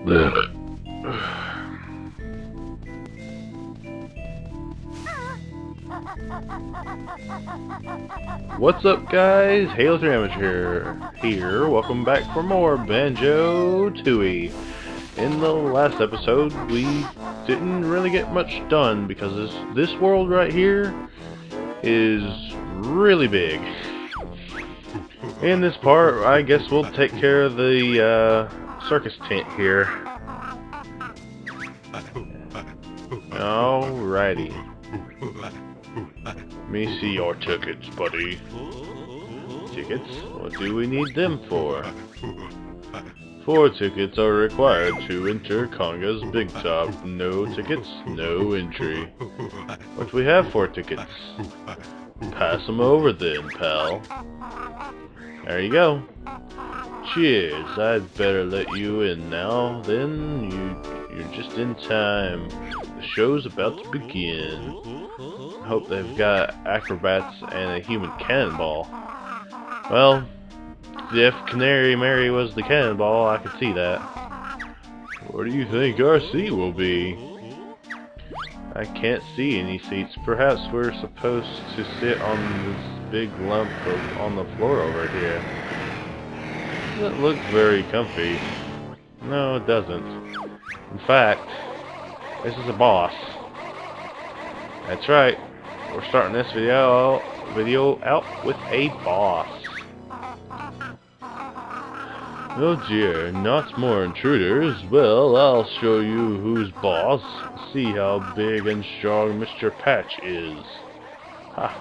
What's up, guys? Halo 3 Amateur here. Welcome back for more Banjo Tooie. In the last episode, we didn't really get much done because this world right here is really big. In this part, I guess we'll take care of the circus tent here. Alrighty. Let me see your tickets, buddy. Tickets? What do we need them for? 4 tickets are required to enter Conga's Big Top. No tickets, no entry. What do we have 4 tickets? Pass them over then, pal. There you go. Cheers. I'd better let you in now. Then you're just in time. The show's about to begin. I hope they've got acrobats and a human cannonball. Well, if Canary Mary was the cannonball, I could see that. Where do you think our seat will be? I can't see any seats. Perhaps we're supposed to sit on this big lump on the floor over here. It looks very comfy. No, it doesn't. In fact, this is a boss. That's right. We're starting this video out with a boss. Oh dear, not more intruders. Well, I'll show you who's boss. See how big and strong Mr. Patch is. Ha,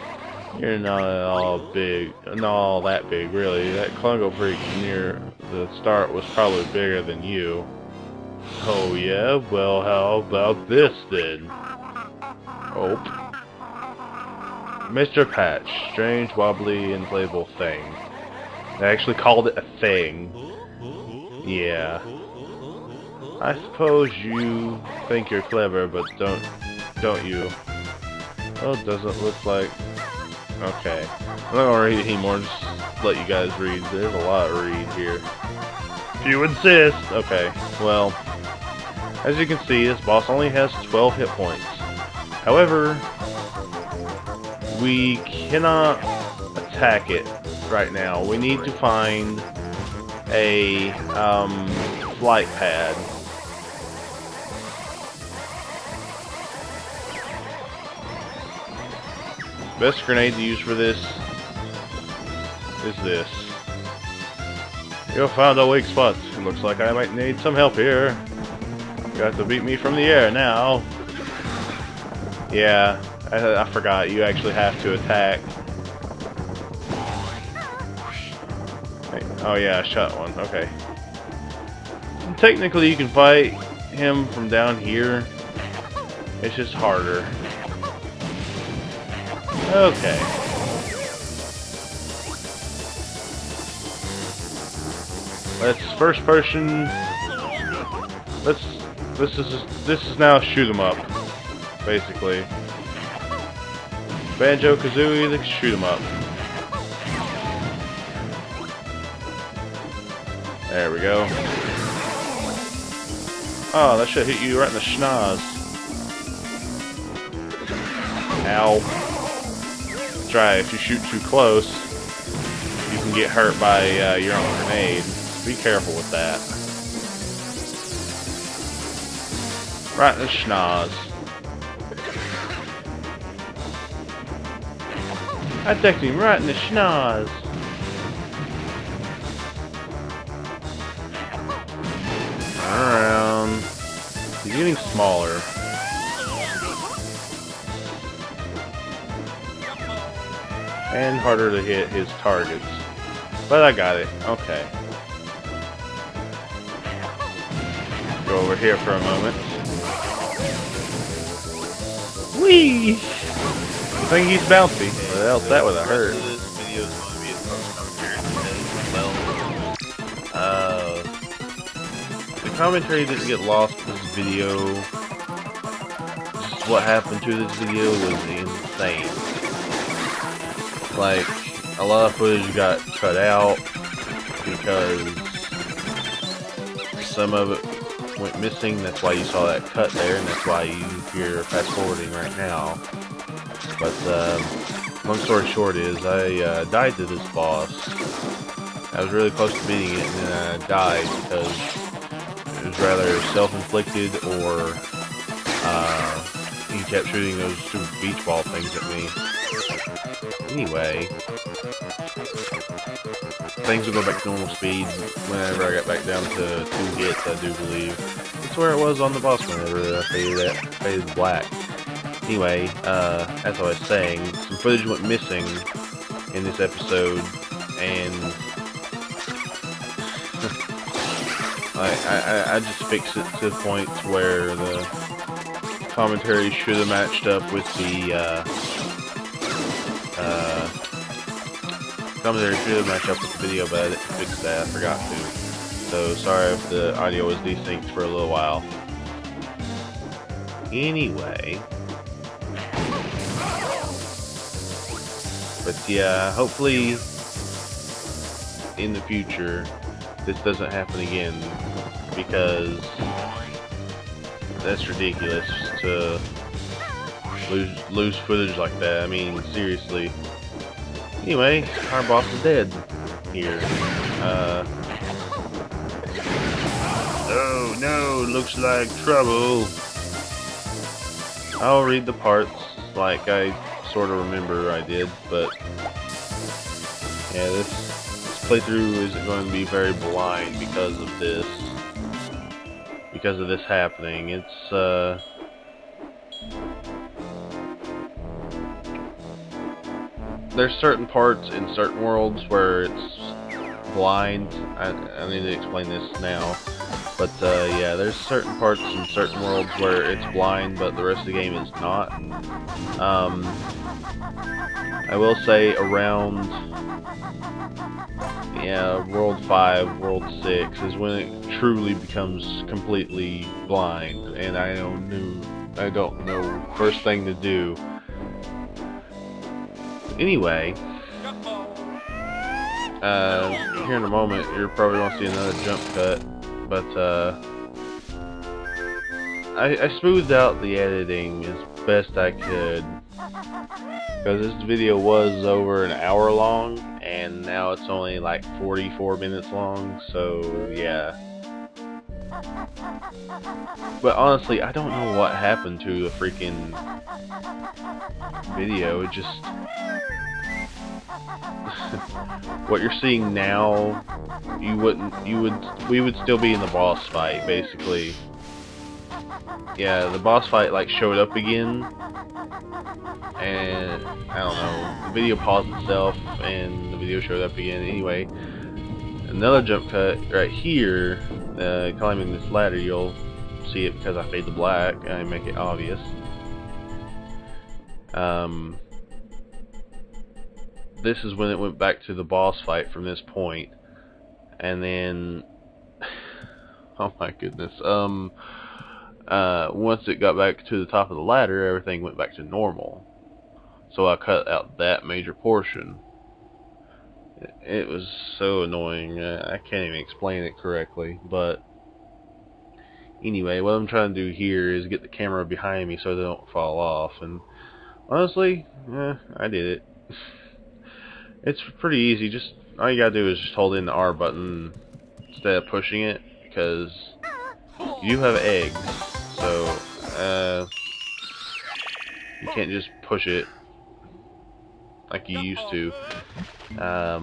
you're not all that big, really. That Clungo Freak near the start was probably bigger than you. Oh yeah? Well, how about this then? Oh. Mr. Patch, strange, wobbly, inflatable thing. They actually called it a thing. Yeah. I suppose you think you're clever, but don't you? Well, it doesn't look like... Okay. I'm not gonna read anymore, just let you guys read. There's a lot to read here. If you insist! Okay, well... As you can see, this boss only has 12 hit points. However, we cannot attack it right now. We need to find a flight pad. Best grenade to use for this is this. You found a weak spot. It looks like I might need some help here. You have to beat me from the air now. Yeah, I forgot. You actually have to attack. Oh yeah, I shot one. Okay. And technically, you can fight him from down here. It's just harder. Okay. Let's first person. This is now shoot 'em up, basically. Banjo-Kazooie, let's shoot 'em up. There we go. Oh, that should hit you right in the schnoz. Ow. That's right, if you shoot too close, you can get hurt by your own grenade. Be careful with that. Right in the schnoz. I decked him right in the schnoz. Around. He's getting smaller. And harder to hit his targets. But I got it. Okay. Go over here for a moment. Whee! I think he's bouncy. What else that would have hurt? This video is going to be a The commentary didn't get lost in this video. Just what happened to this video was insane. Like, a lot of footage got cut out because some of it went missing. That's why you saw that cut there, and that's why you hear fast forwarding right now. But long story short is I died to this boss. I was really close to beating it, and then I died because it was rather self-inflicted, or he kept shooting those super beach ball things at me. Anyway, things will go back to normal speed whenever I got back down to 2 hits, I do believe. That's where it was on the boss whenever I faded black. Anyway, as I was saying, some footage went missing in this episode, and I just fixed it to the point where the commentary should have matched up with the commentary should have matched up with the video, but I didn't fix that. I forgot to. So sorry if the audio was desynced for a little while. Anyway, but yeah, hopefully in the future this doesn't happen again, because that's ridiculous to lose footage like that. I mean, seriously. Anyway, our boss is dead here. Oh no, looks like trouble. I'll read the parts like I sort of remember I did, but yeah, this playthrough isn't going to be very blind because of this. Because of this happening. It's there's certain parts in certain worlds where it's blind. I need to explain this now, but yeah, there's certain parts in certain worlds where it's blind, but the rest of the game is not. I will say around, yeah, World 5, World 6 is when it truly becomes completely blind, and I don't know first thing to do. Anyway, here in a moment you're probably going to see another jump cut, but I smoothed out the editing as best I could, because this video was over an hour long, and now it's only like 44 minutes long, so yeah. But honestly, I don't know what happened to the freaking video. It just what you're seeing now, we would still be in the boss fight, basically. Yeah, the boss fight like showed up again, and I don't know, the video paused itself and the video showed up again. Anyway, another jump cut right here, climbing this ladder. You'll see it because I fade the black and I make it obvious. This is when it went back to the boss fight from this point, and then oh my goodness, once it got back to the top of the ladder, everything went back to normal. So I cut out that major portion. It was so annoying. I can't even explain it correctly, but anyway, what I'm trying to do here is get the camera behind me so they don't fall off, and honestly, I did it. It's pretty easy. Just all you gotta do is just hold in the R button instead of pushing it, because you have eggs, so you can't just push it like you used to. I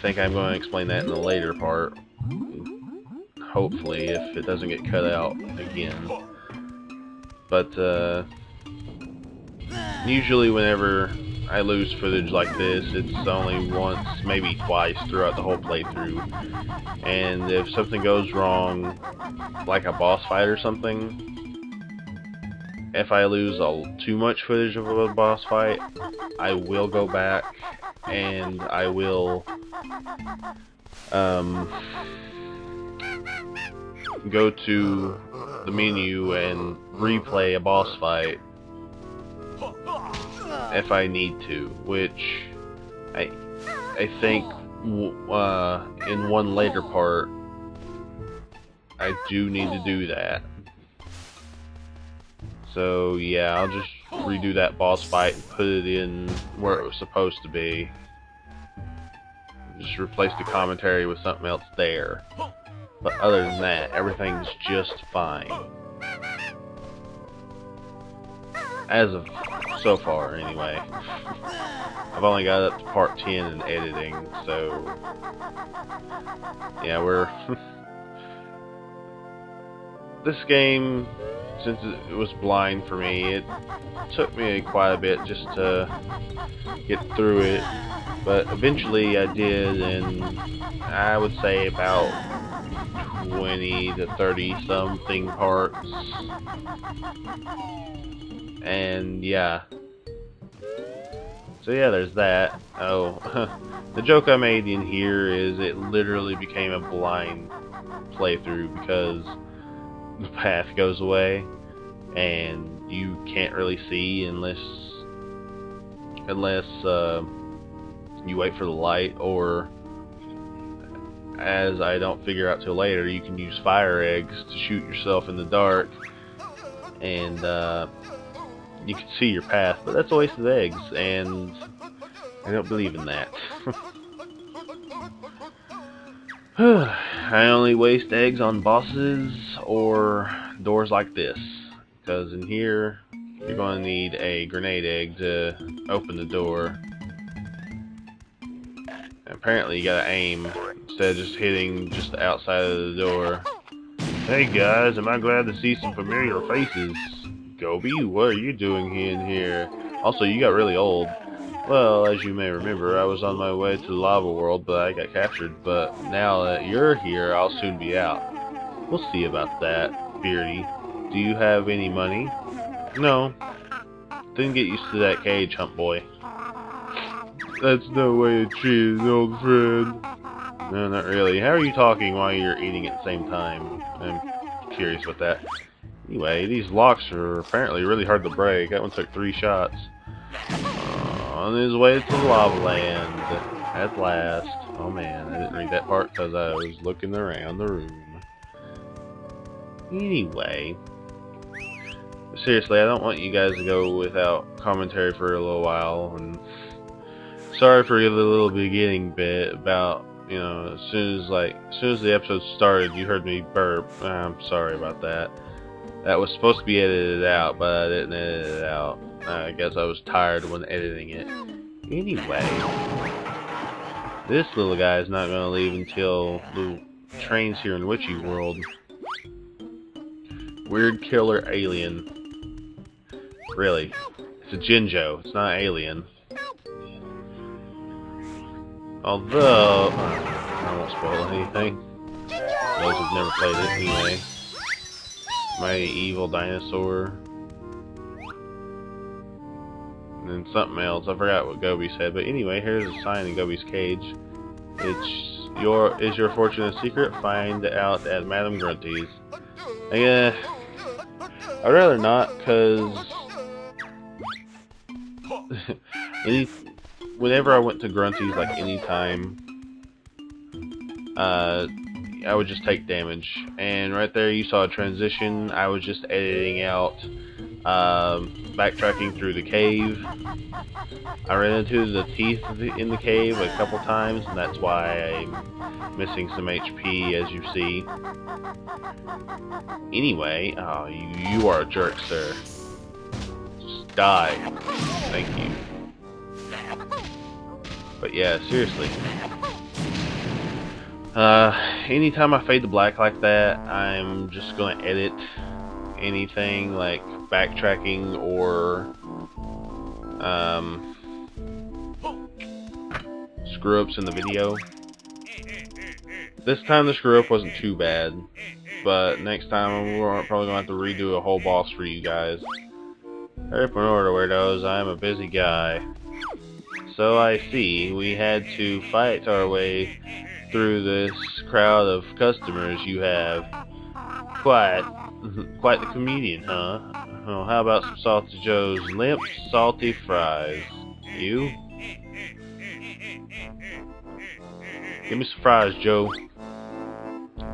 think I'm going to explain that in the later part, hopefully, if it doesn't get cut out again. But usually whenever I lose footage like this, it's only once, maybe twice throughout the whole playthrough. And if something goes wrong, like a boss fight or something, if I lose too much footage of a boss fight, I will go back and I will go to the menu and replay a boss fight if I need to, which I think in one later part I do need to do that. So yeah, I'll just redo that boss fight and put it in where it was supposed to be. Just replace the commentary with something else there. But other than that, everything's just fine. As of so far, anyway. I've only got up to part 10 in editing, so yeah, we're this game, since it was blind for me, it took me quite a bit just to get through it, but eventually I did, and I would say about 20 to 30 something parts, and yeah. So yeah, there's that. Oh, the joke I made in here is it literally became a blind playthrough because the path goes away and you can't really see unless you wait for the light, or as I don't figure out till later, you can use fire eggs to shoot yourself in the dark, and you can see your path, but that's a waste of eggs, and I don't believe in that. I only waste eggs on bosses or doors like this, because in here you're going to need a grenade egg to open the door. And apparently you gotta aim instead of just hitting just the outside of the door. Hey guys, am I glad to see some familiar faces? Gobi, what are you doing in here? Also, you got really old. Well, as you may remember, I was on my way to the lava world, but I got captured. But now that you're here, I'll soon be out. We'll see about that, Beardy. Do you have any money? No. Then get used to that cage, hump boy. That's no way to treat an old friend. No, not really. How are you talking while you're eating at the same time? I'm curious about that. Anyway, these locks are apparently really hard to break. That one took 3 shots. On his way to the lava land at last. Oh man, I didn't read that part because I was looking around the room. Anyway, seriously, I don't want you guys to go without commentary for a little while. And sorry for the little beginning bit about, you know, as soon as the episode started, you heard me burp. I'm sorry about that. That was supposed to be edited out, but I didn't edit it out. I guess I was tired when editing it. Anyway, this little guy is not going to leave until the train's here in Witchy World. Weird killer alien. Really, it's a Jinjo. It's not alien. Although, I won't spoil anything. Those who've never played it anyway. Mighty evil dinosaur. And then something else. I forgot what Gobi said. But anyway, here's a sign in Gobi's cage. Is your fortune a secret? Find out at Madame Grunty's. I'd rather not, because whenever I went to Grunty's, like anytime, I would just take damage. And right there you saw a transition. I was just editing out backtracking through the cave. I ran into the teeth in the cave a couple times, and that's why I'm missing some HP, as you see. Anyway, you are a jerk, sir. Just die. Thank you. But yeah, seriously. Anytime I fade to black like that, I'm just gonna edit anything like backtracking or screw-ups in the video. This time the screw-up wasn't too bad, but next time we're probably gonna have to redo a whole boss for you guys. Hurry up in order, weirdos. I'm a busy guy. So I see we had to fight our way through this crowd of customers you have. Quite the comedian, huh? Well, how about some Salty Joe's limp, salty fries? You? Give me some fries, Joe.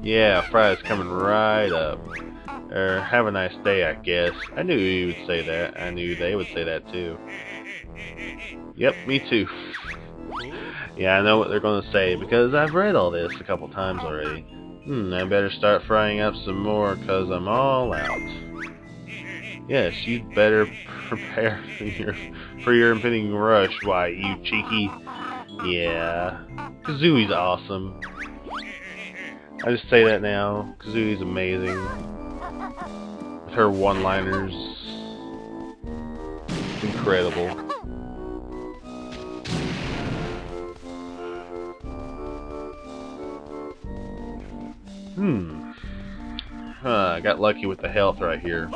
Yeah, Fry's coming right up. Or, have a nice day, I guess. I knew you would say that. I knew they would say that too. Yep, me too. Yeah, I know what they're gonna say, because I've read all this a couple times already. I better start frying up some more, cause I'm all out. Yes, you'd better prepare for your impending rush, why, you cheeky. Yeah, Kazooie's awesome. I just say that now. Kazooie's amazing. With her one-liners. It's incredible. I got lucky with the health right here.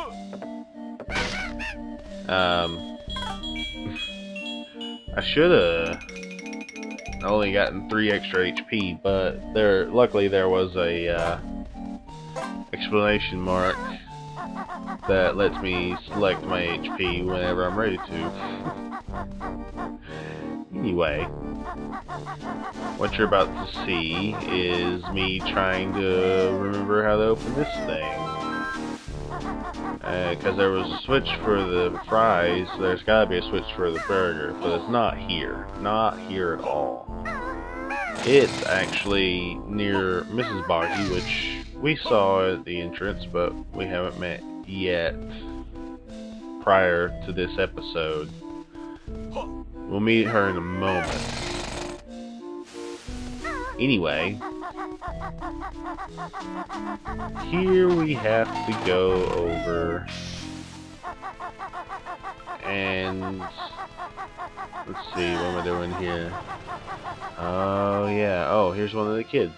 I should've only gotten 3 extra HP, but luckily there was a exclamation mark that lets me select my HP whenever I'm ready to. Anyway, what you're about to see is me trying to remember how to open this thing. Because there was a switch for the fries, there's gotta be a switch for the burger, but it's not here. Not here at all. It's actually near Mrs. Boggy, which we saw at the entrance, but we haven't met yet prior to this episode. We'll meet her in a moment. Anyway, here we have to go over and let's see, what am I doing here? Oh yeah, oh, here's one of the kids.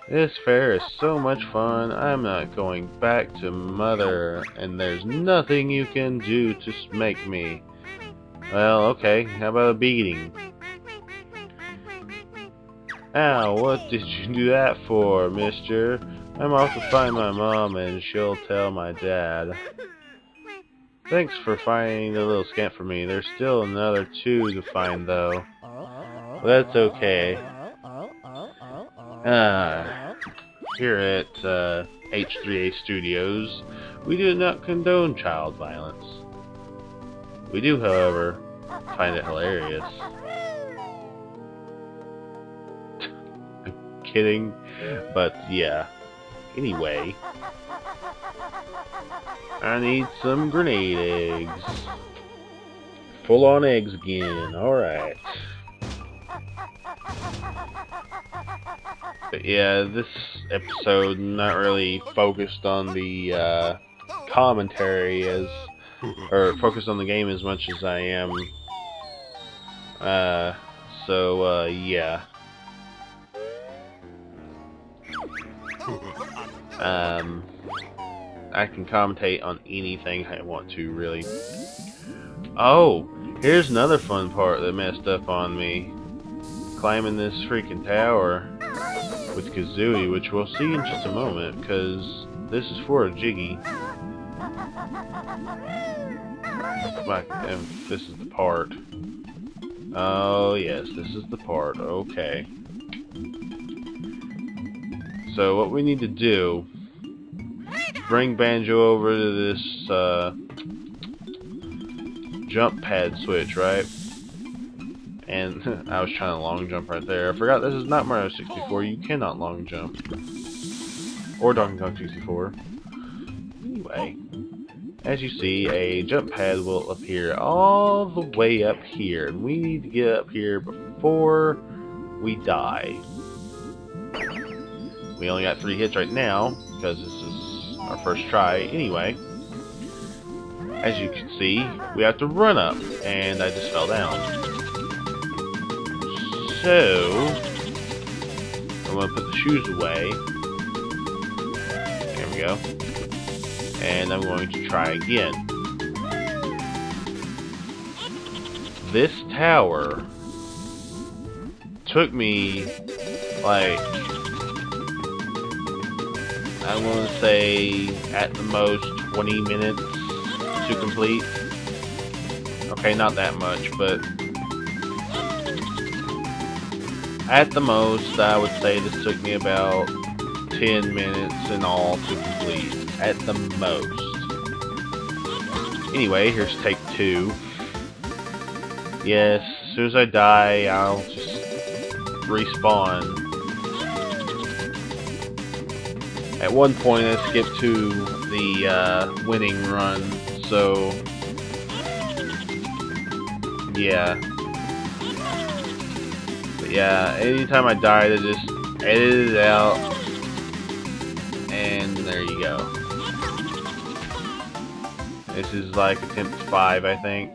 This fair is so much fun, I'm not going back to Mother, and there's nothing you can do to make me. Well, okay, how about a beating? Ow, what did you do that for, mister? I'm off to find my mom and she'll tell my dad. Thanks for finding the little scamp for me. There's still another 2 to find, though. Well, that's okay. Here at H3A Studios, we do not condone child violence. We do, however, find it hilarious. I'm kidding, but yeah. Anyway, I need some grenade eggs. Full on eggs again, alright. But yeah, this episode not really focused on the commentary or focused on the game as much as I am. Yeah. I can commentate on anything I want to, really. Oh, here's another fun part that messed up on me. Climbing this freaking tower with Kazooie, which we'll see in just a moment, because this is for a Jiggy. And this is the part. Oh yes, this is the part. Okay. So what we need to do is bring Banjo over to this jump pad switch, right? And I was trying to long jump right there. I forgot this is not Mario 64. You cannot long jump. Or Donkey Kong 64. Anyway, as you see, a jump pad will appear all the way up here. And we need to get up here before we die. We only got 3 hits right now, because this is our first try. Anyway, as you can see, we have to run up. And I just fell down. So, I'm going to put the shoes away. There we go. And I'm going to try again. This tower took me, like, I'm going to say at the most 20 minutes to complete. Okay, not that much, but At the most, I would say this took me about 10 minutes in all to complete. At the most. Anyway, here's take 2. Yes, as soon as I die, I'll just respawn. At one point, I skipped to the winning run, so yeah. But yeah, anytime I died, I just edited it out, and there you go. This is like attempt 5, I think.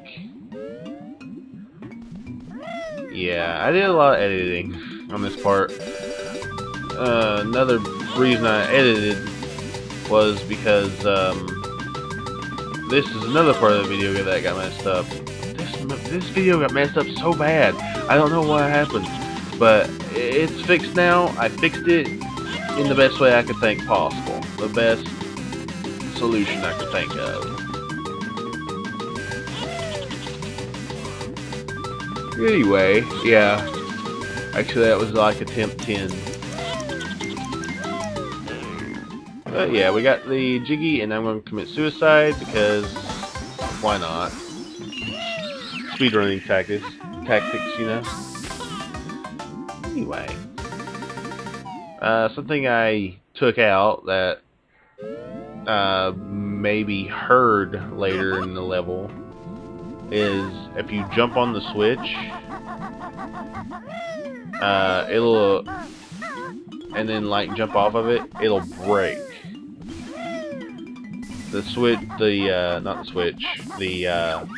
Yeah, I did a lot of editing on this part. Another reason I edited was because this is another part of the video that got messed up. This video got messed up so bad. I don't know what happened, but it's fixed now. I fixed it in the best way I could think possible. The best solution I could think of. Anyway, yeah. Actually, that was like attempt 10. But yeah, we got the Jiggy, and I'm going to commit suicide because why not? Speedrunning tactics, you know. Anyway, something I took out that may be heard later in the level is if you jump on the switch, it'll, and then like jump off of it, it'll break. The switch, not the switch, the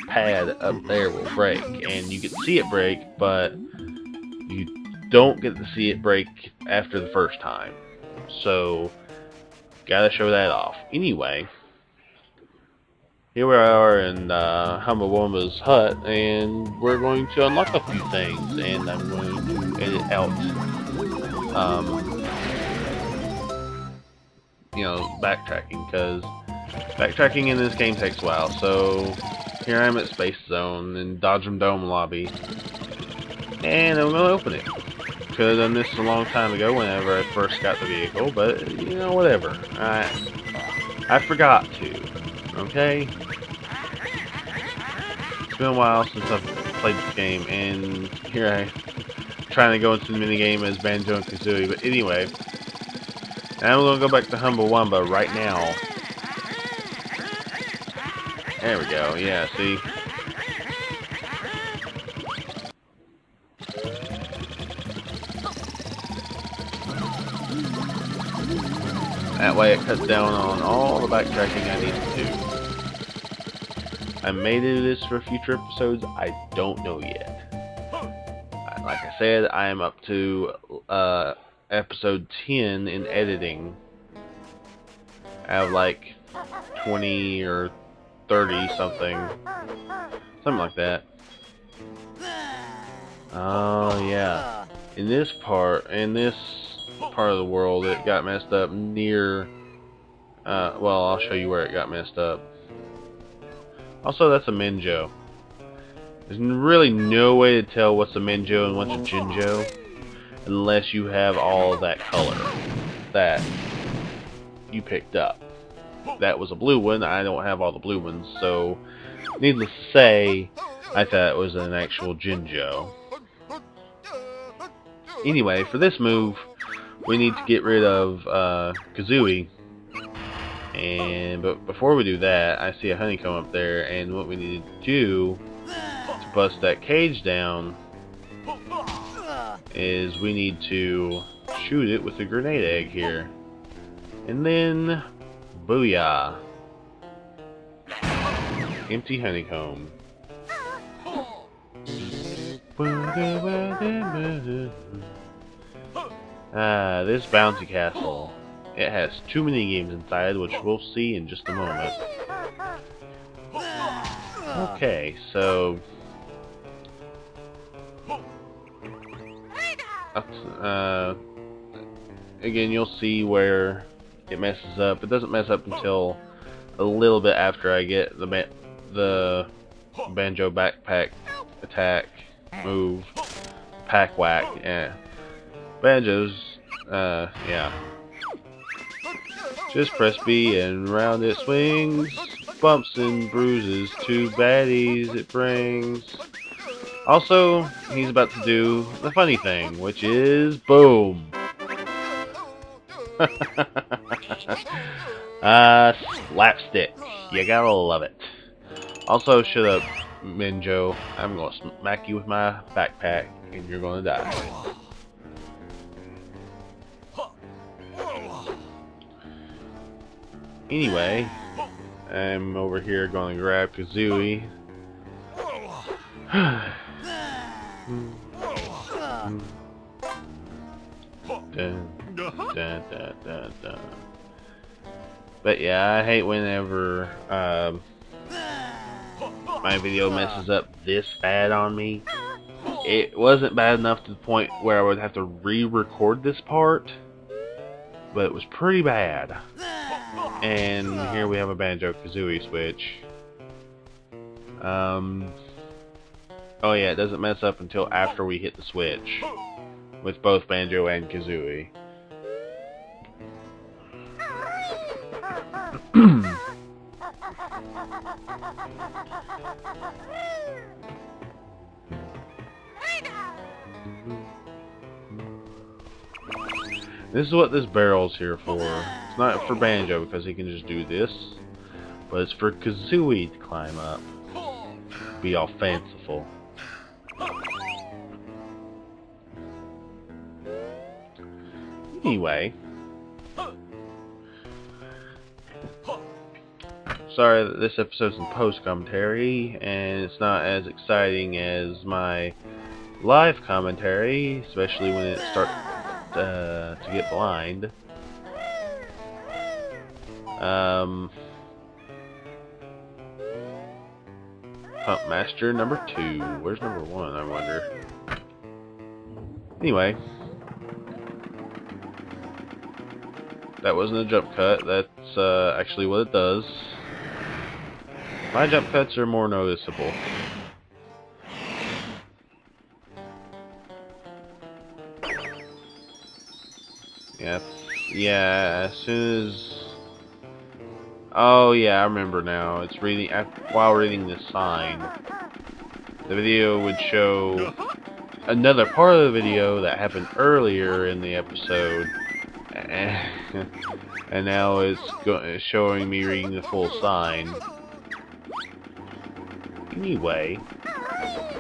pad up there will break, and you can see it break, but you don't get to see it break after the first time. So, gotta show that off. Anyway, here we are in Humbawamba's hut, and we're going to unlock a few things, and I'm going to edit out, you know, backtracking, because backtracking in this game takes a while. So here I am at Space Zone in Dodgem Dome lobby, and I'm going to open it. Could have done this a long time ago whenever I first got the vehicle, but you know, whatever. I forgot to. Okay? It's been a while since I've played this game, and here I'm trying to go into the minigame as Banjo and Kazooie. But anyway, I'm going to go back to Humbawamba right now. There we go, yeah, see? That way it cuts down on all the backtracking I need to do. I may do this for future episodes, I don't know yet. Like I said, I am up to episode 10 in editing. I have like 20 or 30 something like that. Oh yeah, in this part of the world, it got messed up near well, I'll show you where it got messed up. Also, that's a Minjo. There's really no way to tell what's a Minjo and what's a Jinjo unless you have all of that color that you picked up. That was a blue one. I don't have all the blue ones, so needless to say, I thought it was an actual Jinjo. Anyway, for this move, we need to get rid of Kazooie. But before we do that, I see a honeycomb up there, and what we need to do to bust that cage down is we need to shoot it with a grenade egg here. And then booyah! Empty honeycomb. This bouncy castle. It has too many games inside, which we'll see in just a moment. Okay, so again, you'll see where it messes up. It doesn't mess up until a little bit after I get the Banjo backpack attack move, pack whack. Yeah, Banjos, yeah. Just press B and round it swings. Bumps and bruises, two baddies it brings. Also, he's about to do the funny thing, which is boom. Slapstick. You gotta love it. Also, shut up, Banjo. I'm gonna smack you with my backpack, and you're gonna die. Anyway, I'm over here gonna grab Kazooie. Dun, dun, dun, dun, dun. But yeah, I hate whenever my video messes up this bad on me. It wasn't bad enough to the point where I would have to re-record this part, but it was pretty bad. And here we have a Banjo-Kazooie switch. Oh yeah, it doesn't mess up until after we hit the switch with both Banjo and Kazooie. This is what this barrel's here for. It's not for Banjo because he can just do this, but it's for Kazooie to climb up. Be all fanciful. Anyway, sorry that this episode's in post-commentary, and it's not as exciting as my live commentary, especially when it starts to get blind. Pump Master number 2. Where's number 1, I wonder? Anyway. That wasn't a jump cut. That's actually what it does. My jump cuts are more noticeable. Yeah, as soon as... Oh yeah, I remember now. It's reading while reading this sign. The video would show another part of the video that happened earlier in the episode, and now it's showing me reading the full sign. Anyway,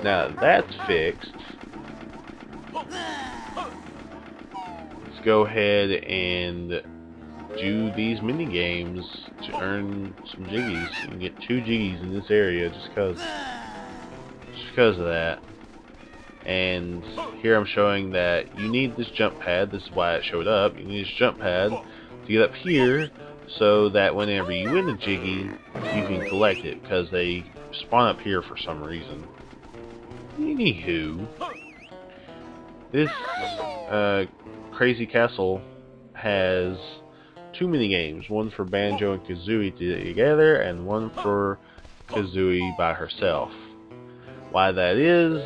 now that that's fixed, let's go ahead and do these mini games to earn some jiggies. You can get 2 jiggies in this area just because of that. And here I'm showing that you need this jump pad. This is why it showed up. You need this jump pad to get up here so that whenever you win a jiggy, you can collect it, because they spawn up here for some reason. Anywho, this crazy castle has 2 mini games, one for Banjo and Kazooie together, and one for Kazooie by herself. Why that is,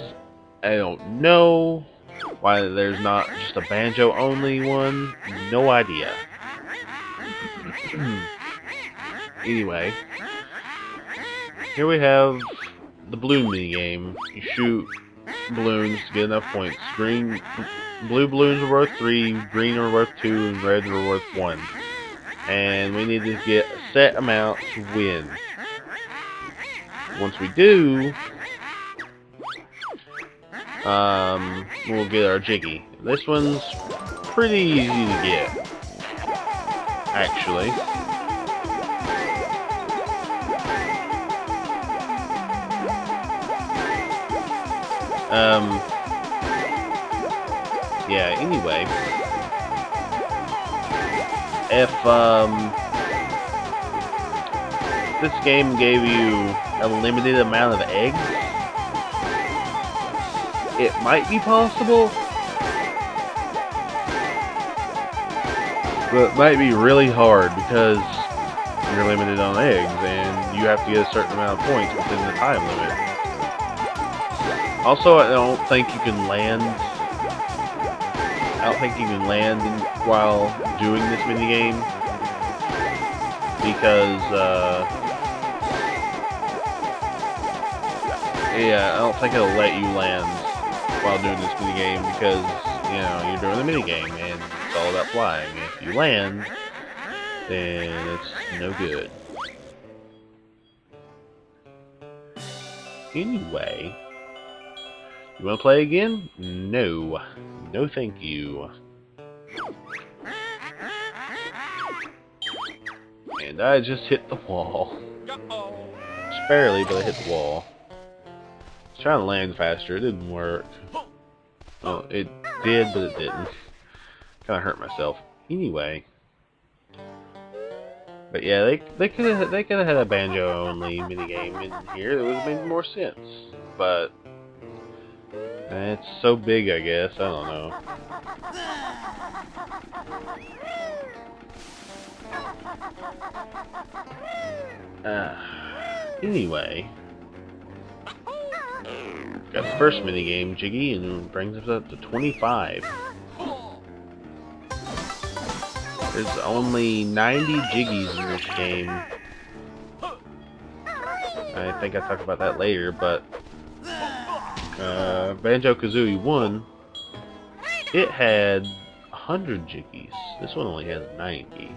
I don't know. Why there's not just a Banjo only one, no idea. Anyway, here we have the balloon mini game. You shoot balloons to get enough points. Blue balloons are worth 3, green are worth 2, and red are worth 1. And we need to get a set amount to win. Once we do, we'll get our jiggy. This one's pretty easy to get, actually. Yeah, anyway. If this game gave you a limited amount of eggs, it might be possible, but it might be really hard because you're limited on eggs and you have to get a certain amount of points within the time limit. Also, I don't think you can land I don't think you can land while doing this minigame because, yeah, I don't think it'll let you land while doing this minigame because, you know, you're doing the minigame and it's all about flying. If you land, then it's no good. Anyway, you want to play again? No. No thank you. And I just hit the wall. Just barely, but I hit the wall. I was trying to land faster, it didn't work. Well, it did, but it didn't. Kinda hurt myself. Anyway. But yeah, they could have had a banjo only minigame in here that would have made more sense. But it's so big, I guess. I don't know. Anyway, got the first minigame, Jiggy, and it brings us up to 25. There's only 90 Jiggies in this game. I think I'll talk about that later, but Banjo-Kazooie 1, it had 100 Jiggies. This one only has 90.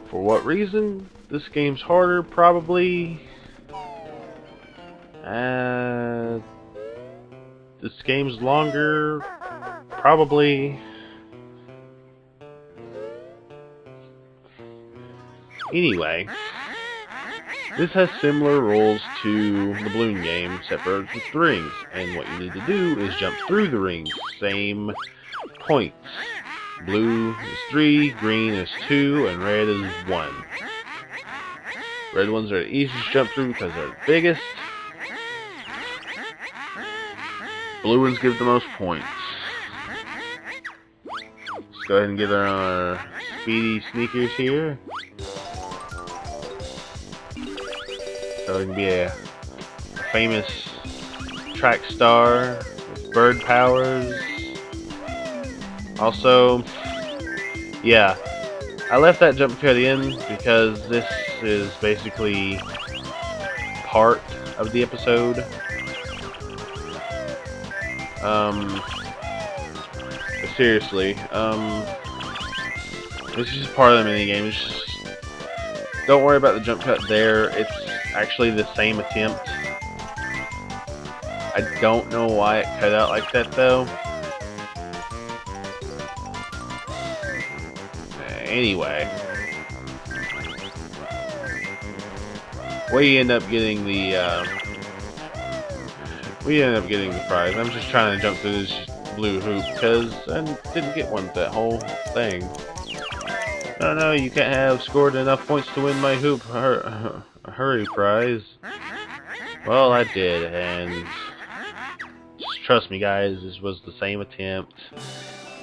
For what reason? This game's harder, probably. This game's longer, probably. Anyway, this has similar rules to the balloon game, except for with the rings. And what you need to do is jump through the rings. Same points. Blue is 3, green is 2, and red is 1. Red ones are the easiest to jump through because they're the biggest. Blue ones give the most points. Let's go ahead and get our speedy sneakers here. So it can be a famous track star with bird powers. Also, yeah, I left that jump cut in because this is basically part of the episode. But seriously, this is just part of the minigame. Don't worry about the jump cut there. It's actually the same attempt. I don't know why it cut out like that though. Anyway, we end up getting the prize. I'm just trying to jump through this blue hoop because I didn't get one that whole thing. No, you can't have scored enough points to win my hoop. Hurry prize. Well, I did, and just trust me, guys. This was the same attempt.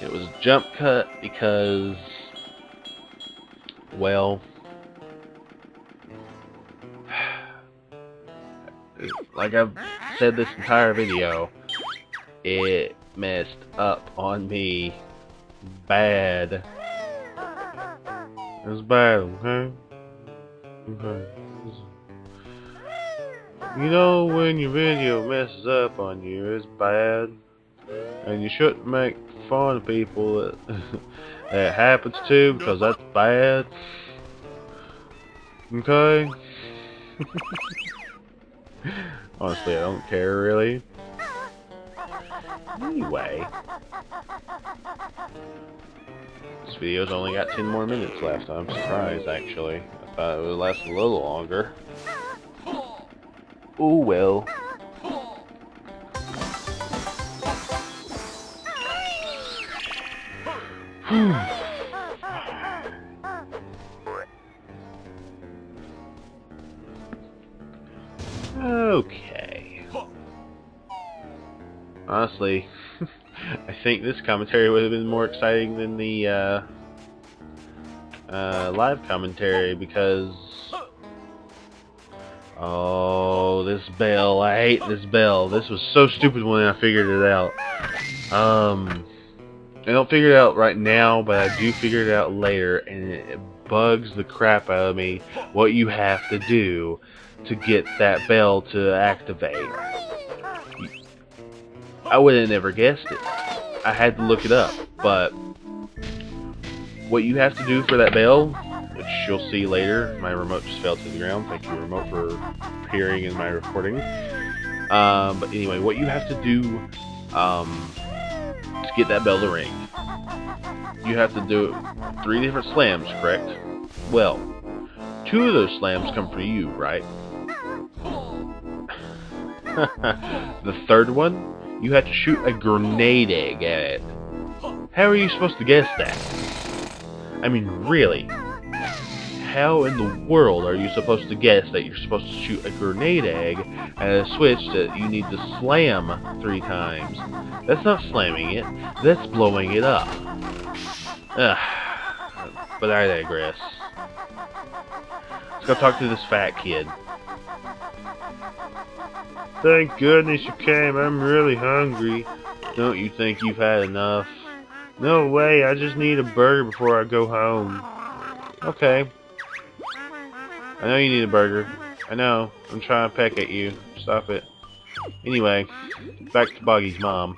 It was a jump cut because, well, like I've said this entire video, it messed up on me bad. It was bad, okay? Okay. You know when your video messes up on you, it's bad. And you shouldn't make fun of people that that happens to, because that's bad. Okay? Honestly, I don't care really. Anyway, this video's only got 10 more minutes left. I'm surprised, actually. I thought it would last a little longer. Oh well. Okay. Honestly, I think this commentary would have been more exciting than the live commentary because, oh, this bell, I hate this bell. This was so stupid when I figured it out. I don't figure it out right now, but I do figure it out later, and it bugs the crap out of me what you have to do to get that bell to activate. I would have never guessed it. I had to look it up, but what you have to do for that bell, which you'll see later, my remote just fell to the ground. Thank you, remote, for appearing in my recording. But anyway, what you have to do to get that bell to ring, you have to do 3 different slams, correct? Well, 2 of those slams come from you, right? The 3rd one, you have to shoot a grenade egg at it. How are you supposed to guess that? I mean, really? How in the world are you supposed to guess that you're supposed to shoot a grenade egg at a switch that you need to slam 3 times? That's not slamming it, that's blowing it up. Ugh. But I digress. Let's go talk to this fat kid. Thank goodness you came, I'm really hungry. Don't you think you've had enough? No way, I just need a burger before I go home. Okay. I know you need a burger. I know, I'm trying to peck at you. Stop it. Anyway, back to Boggy's mom.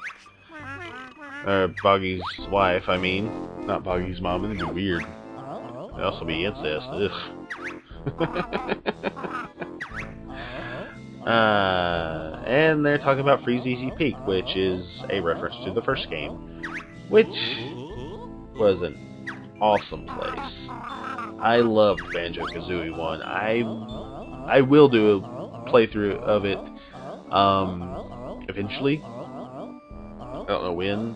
Or Boggy's wife, I mean. Not Boggy's mom, it'd be weird. It'd also be incest. Ugh. And they're talking about Freeze Easy Peak, which is a reference to the first game, which was an awesome place. I loved Banjo-Kazooie 1. I will do a playthrough of it eventually. I don't know when,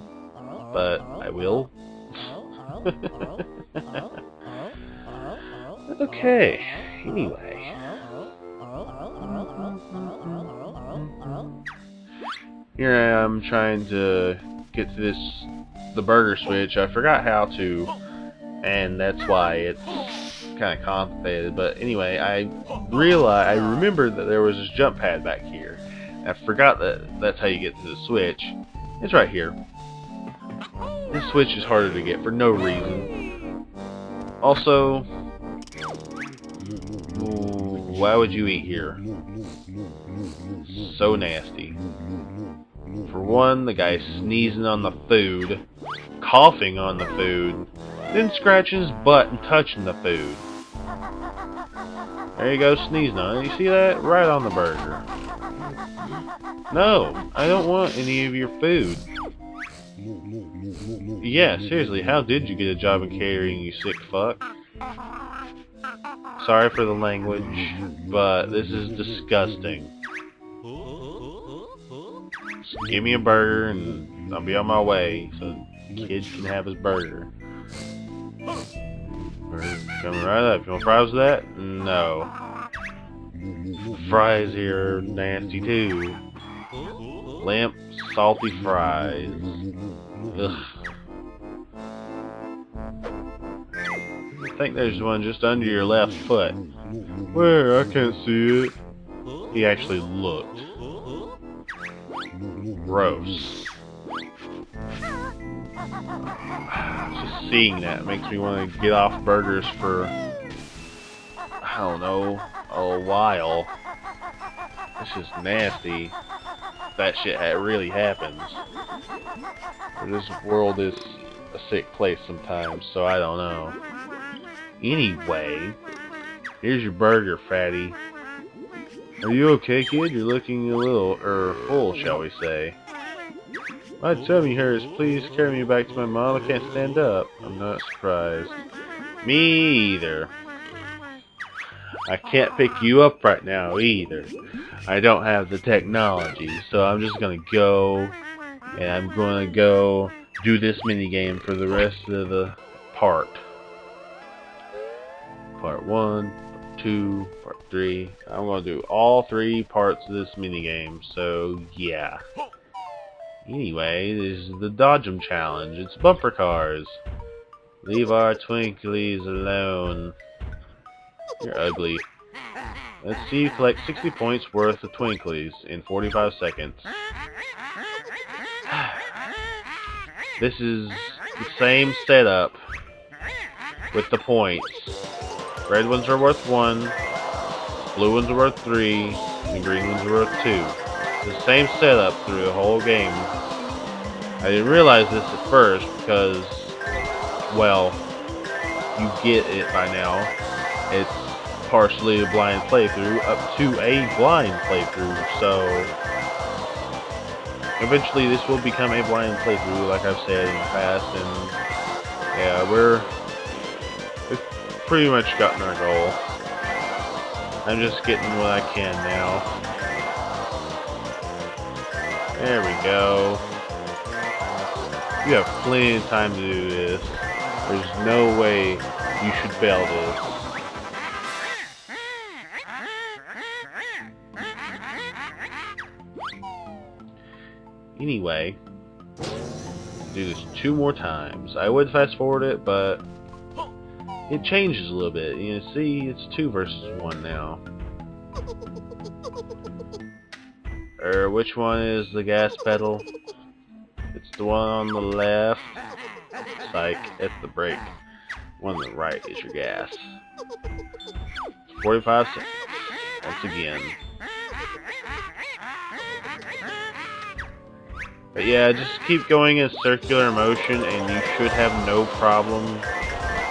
but I will. Okay, anyway. Here I am trying to get to the burger switch. I forgot how to, and that's why it's kind of complicated. But anyway, I remembered that there was this jump pad back here. I forgot that that's how you get to the switch. It's right here. This switch is harder to get for no reason. Also, why would you eat here? So nasty. For one, the guy's sneezing on the food, coughing on the food, then scratching his butt and touching the food. There you go, sneezing on it. You see that? Right on the burger. No, I don't want any of your food. Yeah, seriously, how did you get a job in catering, you sick fuck? Sorry for the language, but this is disgusting. Just give me a burger and I'll be on my way so the kid can have his burger. Burger's coming right up. You want fries with that? No. Fries here are nasty too. Limp, salty fries. Ugh. I think there's one just under your left foot. Where? I can't see it. He actually looked. Gross. Just seeing that makes me want to get off burgers for, I don't know, a while. It's just nasty. That shit really happens. This world is a sick place sometimes, so I don't know. Anyway, here's your burger, fatty. Are you okay, kid? You're looking a little, full, shall we say. My tummy hurts. Please carry me back to my mom. I can't stand up. I'm not surprised. Me either. I can't pick you up right now either. I don't have the technology, so I'm just gonna go, and I'm gonna go do this minigame for the rest of the part. Part 1, Part 2, Part 3. I'm gonna do all 3 parts of this minigame, so yeah. Anyway, this is the Dodge 'em challenge. It's bumper cars. Leave our twinklies alone. You're ugly. Let's see you collect 60 points worth of twinklies in 45 seconds. This is the same setup with the points. Red ones are worth 1, blue ones are worth 3, and green ones are worth 2. The same setup through the whole game. I didn't realize this at first because, well, you get it by now. It's partially a blind playthrough up to a blind playthrough, so eventually this will become a blind playthrough like I've said in the past, and yeah, we've pretty much gotten our goal. I'm just getting what I can now. There we go. You have plenty of time to do this. There's no way you should fail this. Anyway, do this 2 more times. I would fast forward it, but it changes a little bit. You see, it's 2 versus 1 now. Which one is the gas pedal? It's the one on the left. Psych, it's the brake. One on the right is your gas. 45 seconds. Once again. But yeah, just keep going in circular motion and you should have no problem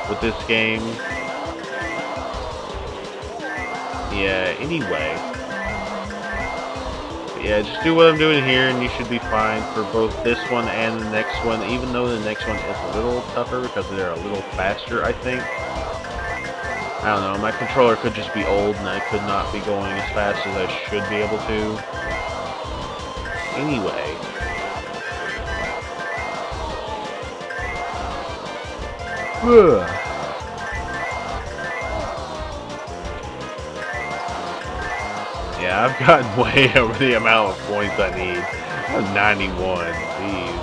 with this game. Yeah, anyway. But yeah, just do what I'm doing here and you should be fine for both this one and the next one, even though the next one is a little tougher because they're a little faster, I think. I don't know, my controller could just be old and I could not be going as fast as I should be able to. Anyway. Yeah, I've gotten way over the amount of points I need. I'm 91. Jeez.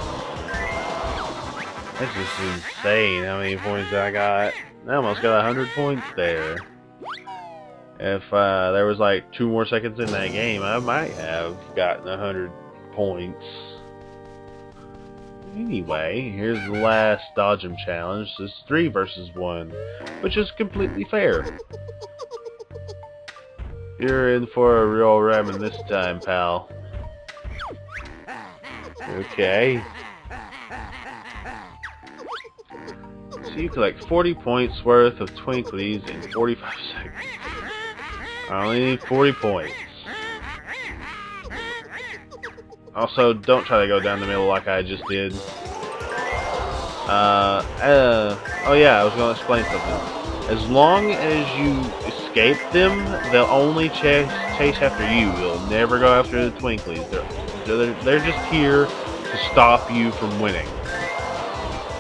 That's just insane how many points I got. I almost got 100 points there. If there was like 2 more seconds in that game, I might have gotten 100 points. Anyway, here's the last Dodge'em challenge. This is 3 versus 1, which is completely fair. You're in for a real ramming this time, pal. Okay. So you collect 40 points worth of twinklies in 45 seconds. I only need 40 points. Also, don't try to go down the middle like I just did. Oh yeah, I was going to explain something. As long as you escape them, they'll only chase after you. They'll never go after the twinklies. They're just here to stop you from winning.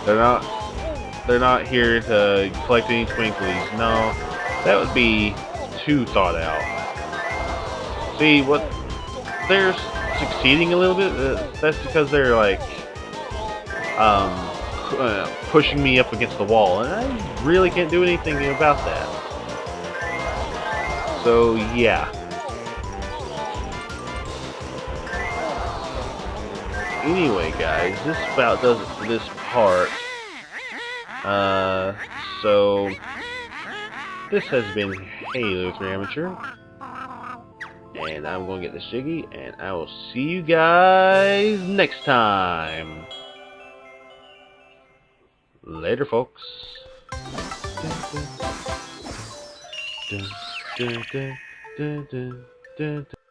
They're not here to collect any twinklies. No, that would be too thought out. See, what they're succeeding a little bit, that's because they're like pushing me up against the wall, and I really can't do anything about that. So yeah. Anyway, guys, this about does it for this part. So this has been Halo 3 Amateur. And I'm going to get this jiggy, and I will see you guys next time. Later, folks. Dun, dun, dun, dun, dun, dun, dun.